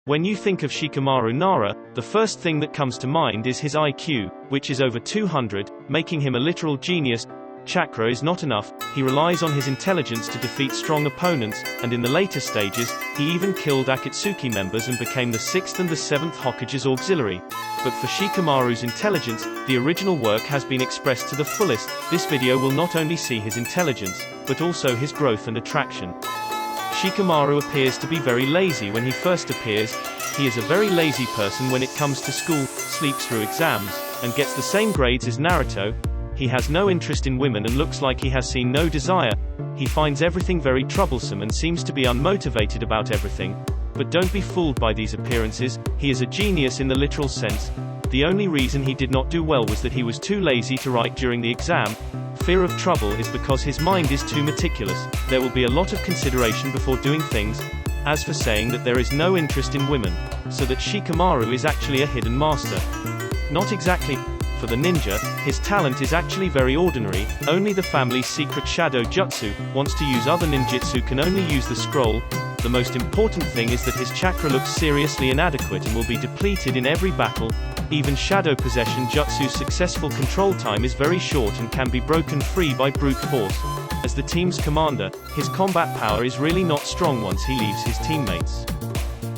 When you think of Shikamaru Nara, the first thing that comes to mind is his IQ, which is over 200, making him a literal genius. Chakra is not enough, he relies on his intelligence to defeat strong opponents, and in the later stages, he even killed Akatsuki members and became the 6th and the 7th Hokage's auxiliary. But for Shikamaru's intelligence, the original work has been expressed to the fullest. This video will not only see his intelligence, but also his growth and attraction. Shikamaru appears to be very lazy when he first appears. He is a very lazy person when it comes to school, sleeps through exams, and gets the same grades as Naruto. He has no interest in women and looks like he has seen no desire. He finds everything very troublesome and seems to be unmotivated about everything. But don't be fooled by these appearances, he is a genius in the literal sense. The only reason he did not do well was that he was too lazy to write during the exam. Fear of trouble is because his mind is too meticulous. There will be a lot of consideration before doing things. As for saying that there is no interest in women, so that Shikamaru is actually a hidden master. Not exactly. For the ninja, his talent is actually very ordinary. Only the family's secret shadow jutsu, wants to use other ninjutsu can only use the scroll. The most important thing is that his chakra looks seriously inadequate and will be depleted in every battle. Even shadow possession jutsu's successful control time is very short and can be broken free by brute force. As the team's commander, his combat power is really not strong once he leaves his teammates.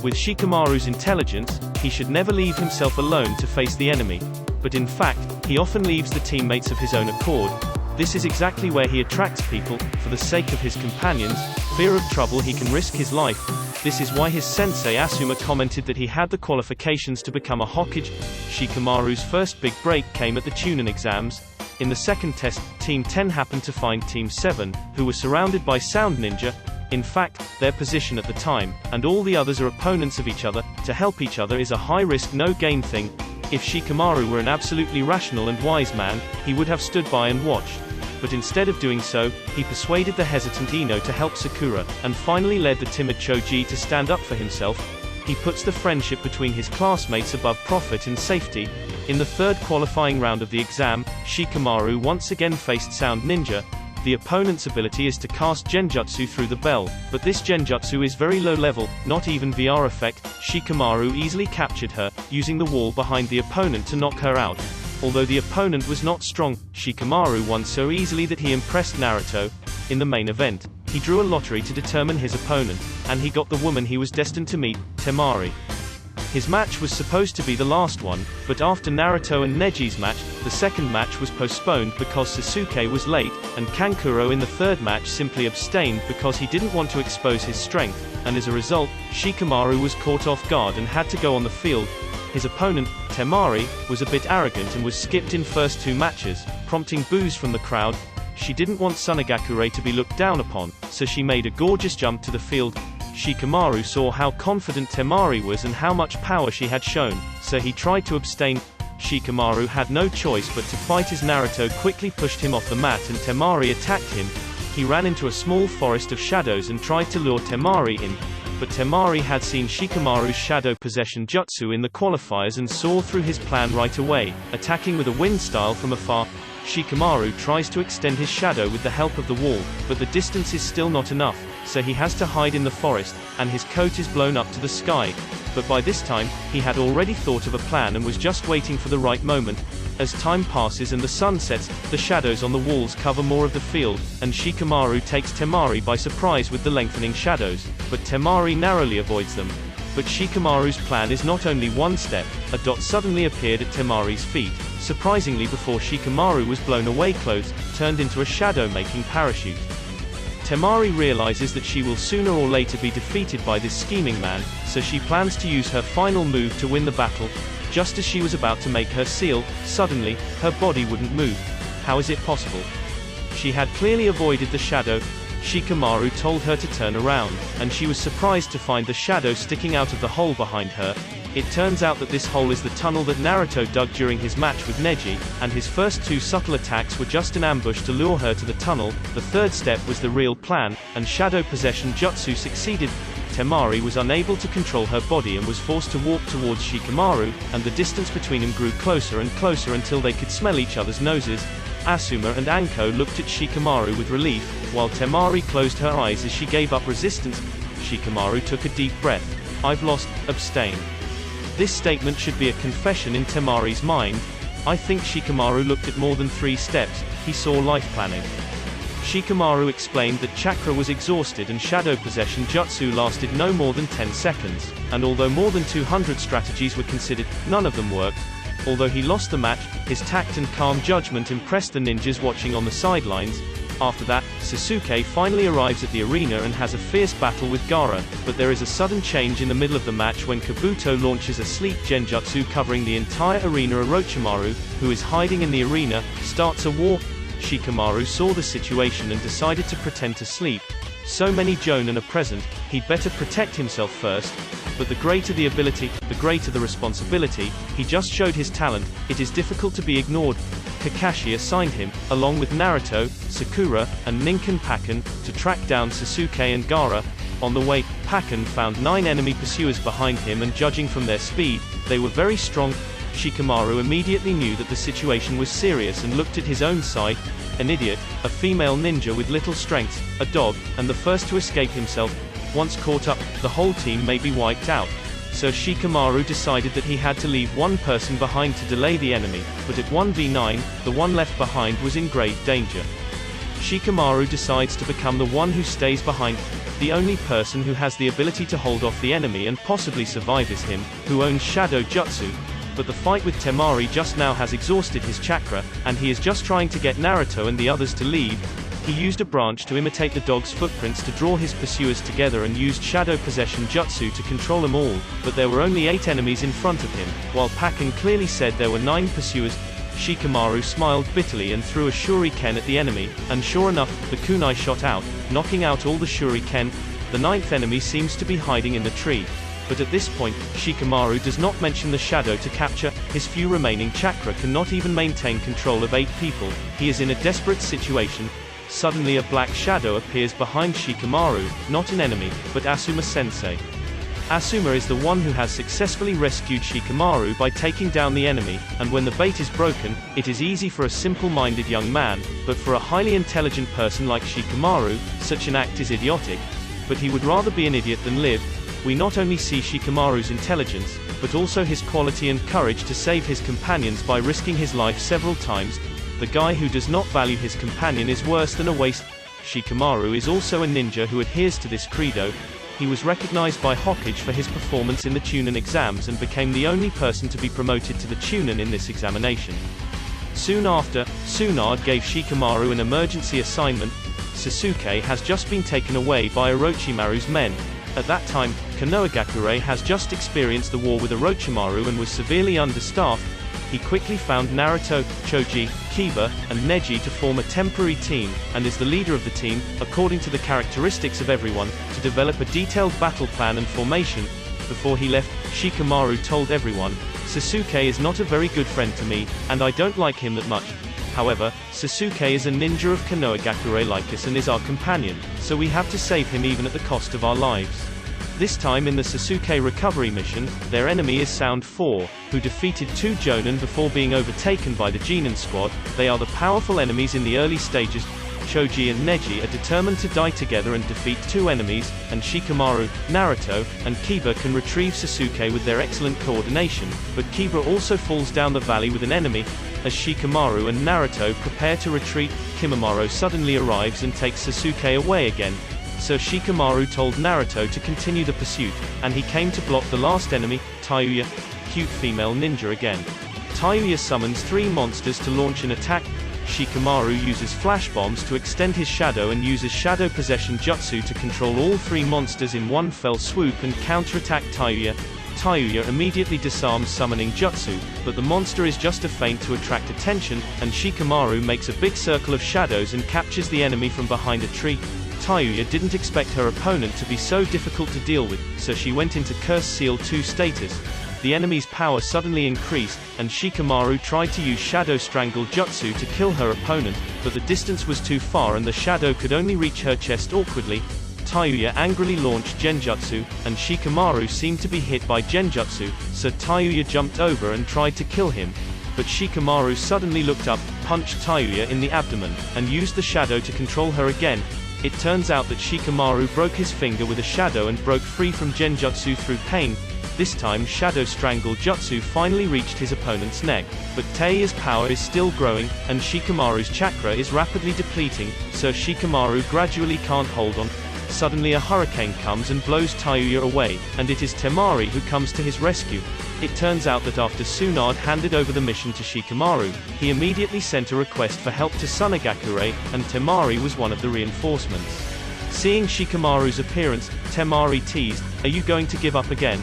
With Shikamaru's intelligence, he should never leave himself alone to face the enemy. But in fact, he often leaves the teammates of his own accord. This is exactly where he attracts people. For the sake of his companions, fear of trouble, he can risk his life. This is why his sensei Asuma commented that he had the qualifications to become a Hokage. Shikamaru's first big break came at the Chunin exams. In the second test, Team 10 happened to find Team 7, who were surrounded by Sound Ninja. In fact, their position at the time, and all the others are opponents of each other. To help each other is a high-risk, no-gain thing. If Shikamaru were an absolutely rational and wise man, he would have stood by and watched. But instead of doing so, he persuaded the hesitant Ino to help Sakura, and finally led the timid Choji to stand up for himself. He puts the friendship between his classmates above profit and safety. In the third qualifying round of the exam, Shikamaru once again faced Sound Ninja. The opponent's ability is to cast Genjutsu through the bell, but this Genjutsu is very low level, not even VR effect. Shikamaru easily captured her, using the wall behind the opponent to knock her out. Although the opponent was not strong, Shikamaru won so easily that he impressed Naruto. In the main event, he drew a lottery to determine his opponent, and he got the woman he was destined to meet, Temari. His match was supposed to be the last one, but after Naruto and Neji's match, the second match was postponed because Sasuke was late, and Kankuro in the third match simply abstained because he didn't want to expose his strength, and as a result, Shikamaru was caught off guard and had to go on the field. His opponent, Temari, was a bit arrogant and was skipped in first two matches, prompting boos from the crowd. She didn't want Sunagakure to be looked down upon, so she made a gorgeous jump to the field. Shikamaru saw how confident Temari was and how much power she had shown, so he tried to abstain. Shikamaru had no choice but to fight as Naruto quickly pushed him off the mat and Temari attacked him. He ran into a small forest of shadows and tried to lure Temari in. But Temari had seen Shikamaru's shadow possession jutsu in the qualifiers and saw through his plan right away, attacking with a wind style from afar. Shikamaru tries to extend his shadow with the help of the wall, but the distance is still not enough, so he has to hide in the forest, and his coat is blown up to the sky. But by this time, he had already thought of a plan and was just waiting for the right moment. As time passes and the sun sets, the shadows on the walls cover more of the field, and Shikamaru takes Temari by surprise with the lengthening shadows, but Temari narrowly avoids them. But Shikamaru's plan is not only one step. A dot suddenly appeared at Temari's feet. Surprisingly, before Shikamaru was blown away, clothes turned into a shadow-making parachute. Temari realizes that she will sooner or later be defeated by this scheming man, so she plans to use her final move to win the battle. Just as she was about to make her seal, suddenly, her body wouldn't move. How is it possible? She had clearly avoided the shadow. Shikamaru told her to turn around, and she was surprised to find the shadow sticking out of the hole behind her. It turns out that this hole is the tunnel that Naruto dug during his match with Neji, and his first two subtle attacks were just an ambush to lure her to the tunnel. The third step was the real plan, and shadow possession jutsu succeeded. Temari was unable to control her body and was forced to walk towards Shikamaru, and the distance between them grew closer and closer until they could smell each other's noses. Asuma and Anko looked at Shikamaru with relief, while Temari closed her eyes as she gave up resistance. Shikamaru took a deep breath. I've lost, abstain. This statement should be a confession in Temari's mind. I think Shikamaru looked at more than 3 steps, he saw life planning. Shikamaru explained that Chakra was exhausted and shadow possession jutsu lasted no more than 10 seconds, and although more than 200 strategies were considered, none of them worked. Although he lost the match, his tact and calm judgment impressed the ninjas watching on the sidelines. After that, Sasuke finally arrives at the arena and has a fierce battle with Gaara, but there is a sudden change in the middle of the match when Kabuto launches a sleep genjutsu covering the entire arena. Orochimaru, who is hiding in the arena, starts a war. Shikamaru saw the situation and decided to pretend to sleep. So many Jonin are present, he'd better protect himself first. But the greater the ability, the greater the responsibility. He just showed his talent, it is difficult to be ignored. Kakashi assigned him, along with Naruto, Sakura, and Ninken Pakken, to track down Sasuke and Gaara. On the way, Pakken found 9 enemy pursuers behind him and judging from their speed, they were very strong. Shikamaru immediately knew that the situation was serious and looked at his own side. An idiot, a female ninja with little strength, a dog, and the first to escape himself. Once caught up, the whole team may be wiped out. So Shikamaru decided that he had to leave one person behind to delay the enemy, but at 1v9, the one left behind was in grave danger. Shikamaru decides to become the one who stays behind. The only person who has the ability to hold off the enemy and possibly survive is him, who owns Shadow Jutsu. But the fight with Temari just now has exhausted his chakra, and he is just trying to get Naruto and the others to leave. He used a branch to imitate the dog's footprints to draw his pursuers together and used shadow possession jutsu to control them all, but there were only 8 enemies in front of him, while Pakken clearly said there were 9 pursuers. Shikamaru smiled bitterly and threw a shuriken at the enemy, and sure enough, the kunai shot out, knocking out all the shuriken. The 9th enemy seems to be hiding in the tree. But at this point, Shikamaru does not mention the shadow to capture. His few remaining chakra cannot even maintain control of 8 people. He is in a desperate situation. Suddenly a black shadow appears behind Shikamaru, not an enemy, but Asuma-sensei. Asuma is the one who has successfully rescued Shikamaru by taking down the enemy, and when the bait is broken, it is easy for a simple-minded young man, but for a highly intelligent person like Shikamaru, such an act is idiotic. But he would rather be an idiot than live. We not only see Shikamaru's intelligence, but also his quality and courage to save his companions by risking his life several times. The guy who does not value his companion is worse than a waste. Shikamaru is also a ninja who adheres to this credo. He was recognized by Hokage for his performance in the Chunin exams and became the only person to be promoted to the Chunin in this examination. Soon after, Tsunade gave Shikamaru an emergency assignment. Sasuke has just been taken away by Orochimaru's men. At that time, Konohagakure has just experienced the war with Orochimaru and was severely understaffed. He quickly found Naruto, Choji, Kiba, and Neji to form a temporary team, and is the leader of the team, according to the characteristics of everyone, to develop a detailed battle plan and formation. Before he left, Shikamaru told everyone, "Sasuke is not a very good friend to me, and I don't like him that much. However, Sasuke is a ninja of Konohagakure like us and is our companion, so we have to save him even at the cost of our lives." This time in the Sasuke recovery mission, their enemy is Sound 4, who defeated 2 Jonin before being overtaken by the Genin squad. They are the powerful enemies in the early stages. Choji and Neji are determined to die together and defeat 2 enemies, and Shikamaru, Naruto, and Kiba can retrieve Sasuke with their excellent coordination, but Kiba also falls down the valley with an enemy. As Shikamaru and Naruto prepare to retreat, Kimimaro suddenly arrives and takes Sasuke away again. So Shikamaru told Naruto to continue the pursuit, and he came to block the last enemy, Tayuya, cute female ninja again. Tayuya summons 3 monsters to launch an attack. Shikamaru uses flash bombs to extend his shadow and uses shadow possession jutsu to control all 3 monsters in one fell swoop and counterattack Tayuya. Tayuya immediately disarms summoning jutsu, but the monster is just a feint to attract attention, and Shikamaru makes a big circle of shadows and captures the enemy from behind a tree. Tayuya didn't expect her opponent to be so difficult to deal with, so she went into Curse Seal 2 status. The enemy's power suddenly increased, and Shikamaru tried to use Shadow Strangle Jutsu to kill her opponent, but the distance was too far and the shadow could only reach her chest awkwardly. Tayuya angrily launched Genjutsu, and Shikamaru seemed to be hit by Genjutsu, so Tayuya jumped over and tried to kill him. But Shikamaru suddenly looked up, punched Tayuya in the abdomen, and used the shadow to control her again. It turns out that Shikamaru broke his finger with a shadow and broke free from Genjutsu through pain. This time Shadow Strangle Jutsu finally reached his opponent's neck, but Teiya's power is still growing, and Shikamaru's chakra is rapidly depleting, so Shikamaru gradually can't hold on. Suddenly a hurricane comes and blows Taiuya away, and it is Temari who comes to his rescue. It turns out that after Tsunade handed over the mission to Shikamaru, he immediately sent a request for help to Tsunagakure, and Temari was one of the reinforcements. Seeing Shikamaru's appearance, Temari teased, "Are you going to give up again?"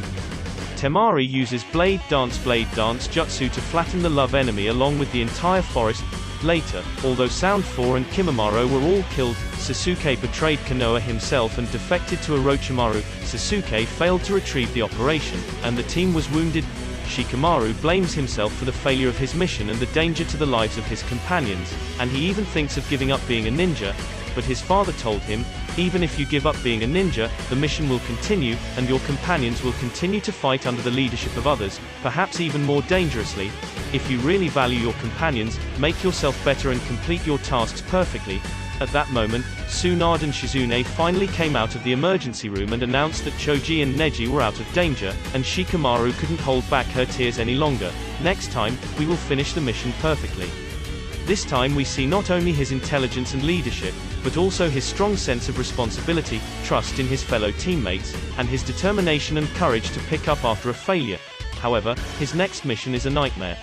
Temari uses Blade Dance Jutsu to flatten the love enemy along with the entire forest. Later, although Sound 4 and Kimimaro were all killed, Sasuke betrayed Konoha himself and defected to Orochimaru. Sasuke failed to retrieve the operation, and the team was wounded. Shikamaru blames himself for the failure of his mission and the danger to the lives of his companions, and he even thinks of giving up being a ninja, but his father told him, "Even if you give up being a ninja, the mission will continue, and your companions will continue to fight under the leadership of others, perhaps even more dangerously. If you really value your companions, make yourself better and complete your tasks perfectly." At that moment, Tsunade and Shizune finally came out of the emergency room and announced that Choji and Neji were out of danger, and Shikamaru couldn't hold back her tears any longer. Next time, we will finish the mission perfectly. This time we see not only his intelligence and leadership, but also his strong sense of responsibility, trust in his fellow teammates, and his determination and courage to pick up after a failure. However, his next mission is a nightmare.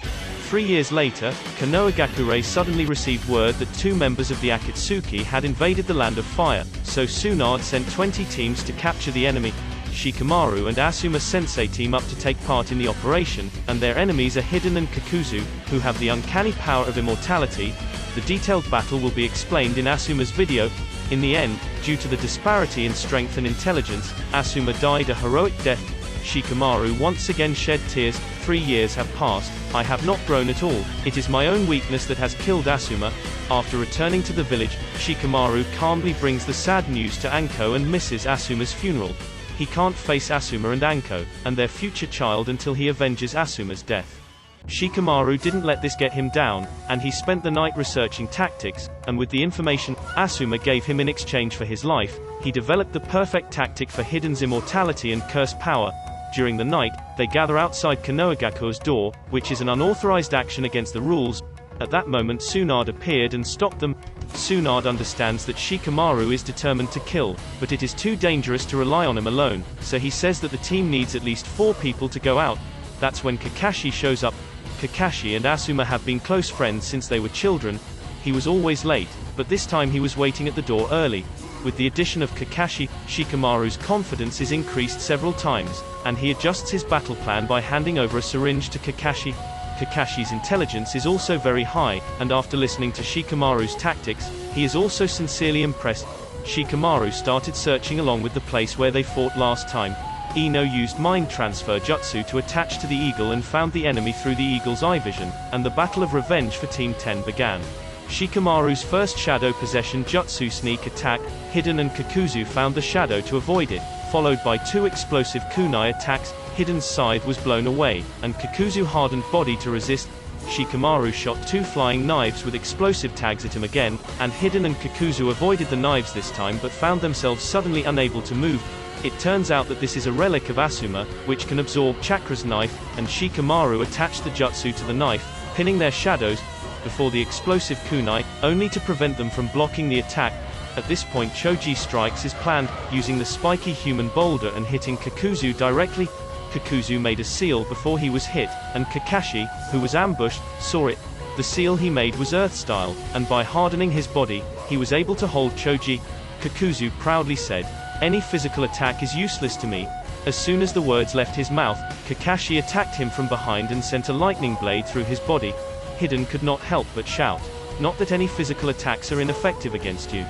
3 years later, Konohagakure suddenly received word that 2 members of the Akatsuki had invaded the Land of Fire, so Tsunade sent 20 teams to capture the enemy. Shikamaru and Asuma Sensei team up to take part in the operation, and their enemies are Hiden and Kakuzu, who have the uncanny power of immortality. The detailed battle will be explained in Asuma's video. In the end, due to the disparity in strength and intelligence, Asuma died a heroic death. Shikamaru once again shed tears. 3 years have passed, I have not grown at all, it is my own weakness that has killed Asuma. After returning to the village, Shikamaru calmly brings the sad news to Anko and misses Asuma's funeral. He can't face Asuma and Anko, and their future child until he avenges Asuma's death. Shikamaru didn't let this get him down, and he spent the night researching tactics, and with the information Asuma gave him in exchange for his life, he developed the perfect tactic for Hiden's immortality and curse power. During the night, they gather outside Konohagakure's door, which is an unauthorized action against the rules. At that moment Tsunade appeared and stopped them. Tsunade understands that Shikamaru is determined to kill, but it is too dangerous to rely on him alone, so he says that the team needs at least 4 people to go out. That's when Kakashi shows up. Kakashi and Asuma have been close friends since they were children. He was always late, but this time he was waiting at the door early. With the addition of Kakashi, Shikamaru's confidence is increased several times, and he adjusts his battle plan by handing over a syringe to Kakashi. Kakashi's intelligence is also very high, and after listening to Shikamaru's tactics, he is also sincerely impressed. Shikamaru started searching along with the place where they fought last time. Ino used mind transfer jutsu to attach to the eagle and found the enemy through the eagle's eye vision, and the battle of revenge for Team 10 began. Shikamaru's first shadow possession jutsu sneak attack, Hiden and Kakuzu found the shadow to avoid it, followed by 2 explosive kunai attacks. Hiden's side was blown away, and Kakuzu hardened body to resist. Shikamaru shot 2 flying knives with explosive tags at him again, and Hiden and Kakuzu avoided the knives this time but found themselves suddenly unable to move. It turns out that this is a relic of Asuma, which can absorb Chakra's knife, and Shikamaru attached the jutsu to the knife, pinning their shadows before the explosive kunai, only to prevent them from blocking the attack. At this point Choji strikes as planned, using the spiky human boulder and hitting Kakuzu directly. Kakuzu made a seal before he was hit, and Kakashi, who was ambushed, saw it. The seal he made was earth-style, and by hardening his body, he was able to hold Choji. Kakuzu proudly said, "Any physical attack is useless to me." As soon as the words left his mouth, Kakashi attacked him from behind and sent a lightning blade through his body. Hiden could not help but shout, "Not that any physical attacks are ineffective against you."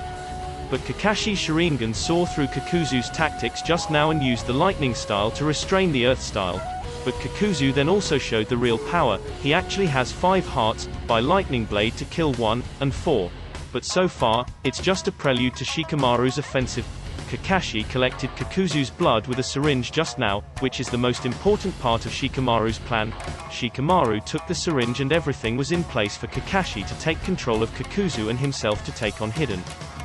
But Kakashi's Sharingan saw through Kakuzu's tactics just now and used the lightning style to restrain the earth style. But Kakuzu then also showed the real power. He actually has 5 hearts, by lightning blade to kill 1, and 4. But so far, it's just a prelude to Shikamaru's offensive. Kakashi collected Kakuzu's blood with a syringe just now, which is the most important part of Shikamaru's plan. Shikamaru took the syringe and everything was in place for Kakashi to take control of Kakuzu and himself to take on Hiden.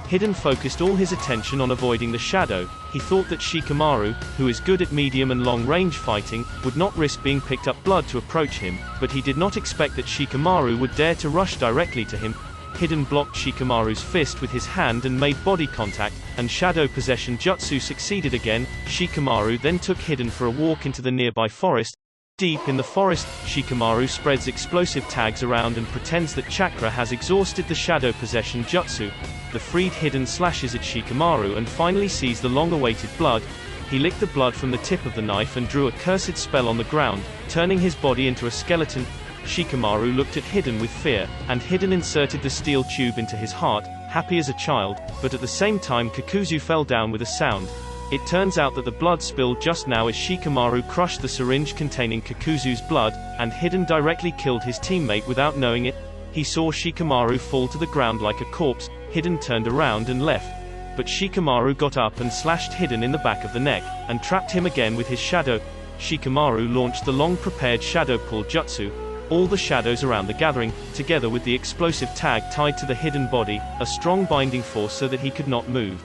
Hiden focused all his attention on avoiding the shadow. He thought that Shikamaru, who is good at medium and long-range fighting, would not risk being picked up blood to approach him, but he did not expect that Shikamaru would dare to rush directly to him. Hiden blocked Shikamaru's fist with his hand and made body contact, and shadow possession jutsu succeeded again. Shikamaru then took Hiden for a walk into the nearby forest. Deep in the forest, Shikamaru spreads explosive tags around and pretends that Chakra has exhausted the shadow possession jutsu. The freed Hiden slashes at Shikamaru and finally sees the long-awaited blood. He licked the blood from the tip of the knife and drew a cursed spell on the ground, turning his body into a skeleton. Shikamaru looked at Hiden with fear, and Hiden inserted the steel tube into his heart, happy as a child, but at the same time Kakuzu fell down with a sound. It turns out that the blood spilled just now as Shikamaru crushed the syringe containing Kakuzu's blood, and Hiden directly killed his teammate without knowing it. He saw Shikamaru fall to the ground like a corpse. Hiden turned around and left. But Shikamaru got up and slashed Hiden in the back of the neck, and trapped him again with his shadow. Shikamaru launched the long-prepared shadow pull jutsu. All the shadows around the gathering, together with the explosive tag tied to the Hiden body, a strong binding force so that he could not move.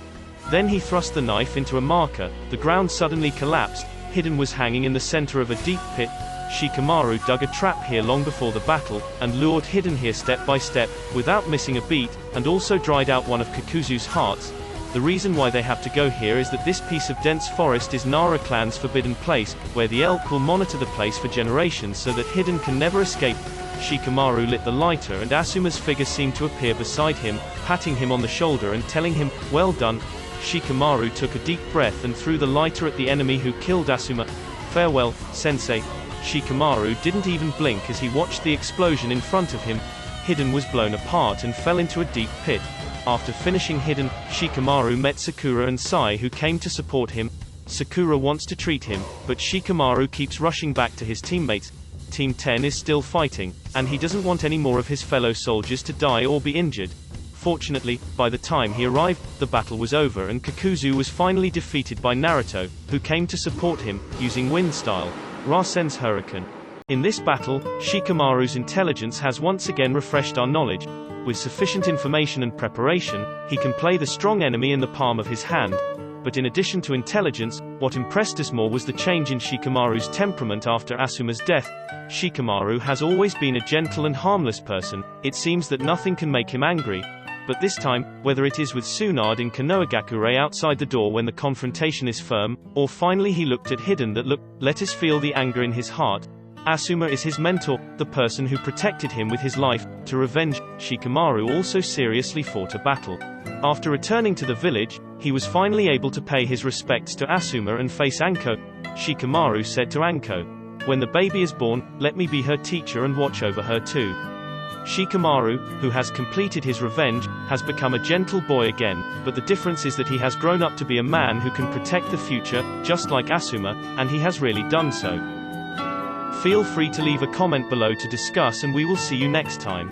Then he thrust the knife into a marker. The ground suddenly collapsed. Hiden was hanging in the center of a deep pit. Shikamaru dug a trap here long before the battle, and lured Hiden here step by step, without missing a beat, and also dried out one of Kakuzu's hearts. The reason why they have to go here is that this piece of dense forest is Nara clan's forbidden place, where the elk will monitor the place for generations so that Hiden can never escape. Shikamaru lit the lighter and Asuma's figure seemed to appear beside him, patting him on the shoulder and telling him, "Well done." Shikamaru took a deep breath and threw the lighter at the enemy who killed Asuma. "Farewell, sensei." Shikamaru didn't even blink as he watched the explosion in front of him. Hiden was blown apart and fell into a deep pit. After finishing Hiden, Shikamaru met Sakura and Sai who came to support him. Sakura wants to treat him, but Shikamaru keeps rushing back to his teammates. Team 10 is still fighting, and he doesn't want any more of his fellow soldiers to die or be injured. Fortunately, by the time he arrived, the battle was over and Kakuzu was finally defeated by Naruto, who came to support him, using wind style, Rasen's Hurricane. In this battle, Shikamaru's intelligence has once again refreshed our knowledge. With sufficient information and preparation, he can play the strong enemy in the palm of his hand. But in addition to intelligence, what impressed us more was the change in Shikamaru's temperament after Asuma's death. Shikamaru has always been a gentle and harmless person. It seems that nothing can make him angry. But this time, whether it is with Tsunade in Konohagakure outside the door when the confrontation is firm, or finally he looked at Hiden that let us feel the anger in his heart. Asuma is his mentor, the person who protected him with his life. To revenge, Shikamaru also seriously fought a battle. After returning to the village, he was finally able to pay his respects to Asuma and face Anko. Shikamaru said to Anko, "When the baby is born, let me be her teacher and watch over her too." Shikamaru, who has completed his revenge, has become a gentle boy again, but the difference is that he has grown up to be a man who can protect the future, just like Asuma, and he has really done so. Feel free to leave a comment below to discuss and we will see you next time.